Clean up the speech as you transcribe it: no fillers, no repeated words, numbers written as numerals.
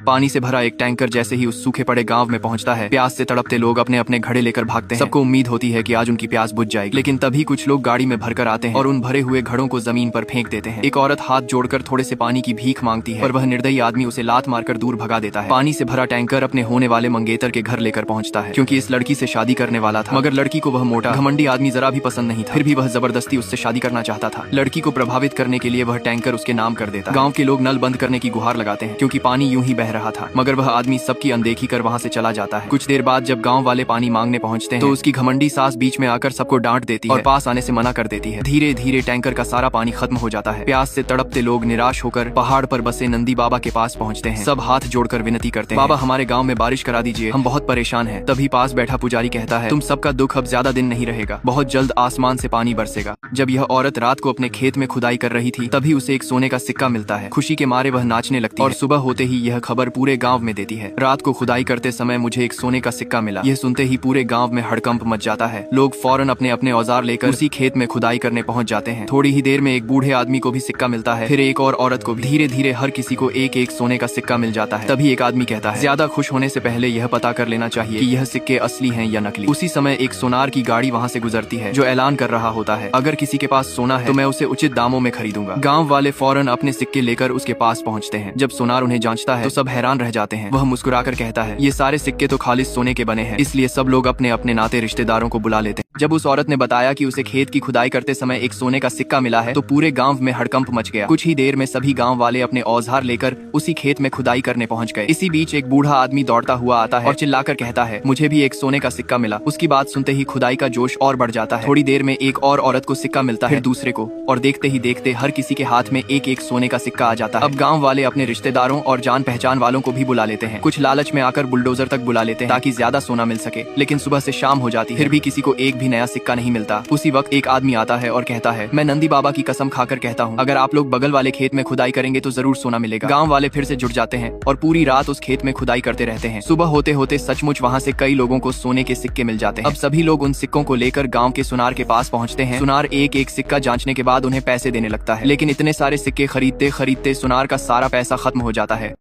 पानी से भरा एक टैंकर जैसे ही उस सूखे पड़े गांव में पहुंचता है, प्यास से तड़पते लोग अपने अपने घड़े लेकर भागते हैं। सबको उम्मीद होती है कि आज उनकी प्यास बुझ जाएगी, लेकिन तभी कुछ लोग गाड़ी में भरकर आते हैं और उन भरे हुए घड़ों को जमीन पर फेंक देते हैं। एक औरत हाथ जोड़कर थोड़े से पानी की भीख मांगती है, पर वह निर्दयी आदमी उसे लात मारकर दूर भगा देता है। पानी से भरा टैंकर अपने होने वाले मंगेतर के घर लेकर पहुंचता है, क्योंकि इस लड़की से शादी करने वाला था, मगर लड़की को वह मोटा घमंडी आदमी जरा भी पसंद नहीं था। फिर भी वह जबरदस्ती उससे शादी करना चाहता था। लड़की को प्रभावित करने के लिए वह टैंकर उसके नाम कर देता। गाँव के लोग नल बंद करने की गुहार लगाते हैं, क्योंकि पानी यूं ही बह रहा था, मगर वह आदमी सबकी अनदेखी कर वहाँ से चला जाता है। कुछ देर बाद जब गाँव वाले पानी मांगने पहुँचते हैं तो उसकी घमंडी सास बीच में आकर सबको डांट देती है और पास आने से मना कर देती है। धीरे धीरे टैंकर का सारा पानी खत्म हो जाता है। प्यास से तड़पते लोग निराश होकर पहाड़ पर बसे नंदी बाबा के पास पहुँचते हैं। सब हाथ जोड़कर विनती करते हैं, बाबा हमारे गाँव में बारिश करा दीजिए, हम बहुत परेशान हैं। तभी पास बैठा पुजारी कहता है, तुम सबका दुख अब ज्यादा दिन नहीं रहेगा, बहुत जल्द आसमान से पानी बरसेगा। जब यह औरत रात को अपने खेत में खुदाई कर रही थी, तभी उसे एक सोने का सिक्का मिलता है। खुशी के मारे वह नाचने लगती है और सुबह होते ही यह खबर पूरे गाँव में देती है, रात को खुदाई करते समय मुझे एक सोने का सिक्का मिला। यह सुनते ही पूरे गाँव में हड़कंप मच जाता है। लोग फौरन अपने अपने औजार लेकर उसी खेत में खुदाई करने पहुंच जाते हैं। थोड़ी ही देर में एक बूढ़े आदमी को भी सिक्का मिलता है, फिर एक और औरत को भी। धीरे धीरे हर किसी को एक एक सोने का सिक्का मिल जाता है। तभी एक आदमी कहता है, ज्यादा खुश होने से पहले यह पता कर लेना चाहिए कि यह सिक्के असली हैं या नकली। उसी समय एक सोनार की गाड़ी वहाँ से गुजरती है, जो ऐलान कर रहा होता है, अगर किसी के पास सोना है तो मैं उसे उचित दामों में खरीदूंगा। गाँव वाले फौरन अपने सिक्के लेकर उसके पास पहुँचते हैं। जब सोनार उन्हें जाँचता है तो सब हैरान रह जाते हैं। वह मुस्कुराकर कहता है, ये सारे सिक्के तो खालिस सोने के बने हैं, इसलिए सब लोग अपने अपने नाते रिश्तेदारों को बुला लेते हैं। जब उस औरत ने बताया कि उसे खेत की खुदाई करते समय एक सोने का सिक्का मिला है, तो पूरे गांव में हड़कंप मच गया। कुछ ही देर में सभी गांव वाले अपने औजार लेकर उसी खेत में खुदाई करने पहुंच गए। इसी बीच एक बूढ़ा आदमी दौड़ता हुआ आता है और चिल्लाकर कहता है, मुझे भी एक सोने का सिक्का मिला। उसकी बात सुनते ही खुदाई का जोश और बढ़ जाता है। थोड़ी देर में एक और औरत को सिक्का मिलता है, दूसरे को, और देखते ही देखते हर किसी के हाथ में एक एक सोने का सिक्का आ जाता है। अब गाँव वाले अपने रिश्तेदारों और जान पहचान वालों को भी बुला लेते हैं। कुछ लालच में आकर बुलडोजर तक बुला लेते हैं ताकि ज्यादा सोना मिल सके, लेकिन सुबह से शाम हो जाती है, फिर भी किसी को एक भी नया सिक्का नहीं मिलता। उसी वक्त एक आदमी आता है और कहता है, मैं नंदी बाबा की कसम खाकर कहता हूँ, अगर आप लोग बगल वाले खेत में खुदाई करेंगे तो जरूर सोना मिलेगा। गांव वाले फिर से जुट जाते हैं और पूरी रात उस खेत में खुदाई करते रहते हैं। सुबह होते होते सचमुच वहाँ से कई लोगों को सोने के सिक्के मिल जाते हैं। अब सभी लोग उन सिक्कों को लेकर गाँव के सुनार के पास पहुँचते हैं। सुनार एक एक सिक्का जांचने के बाद उन्हें पैसे देने लगता है, लेकिन इतने सारे सिक्के खरीदते खरीदते सुनार का सारा पैसा खत्म हो जाता है।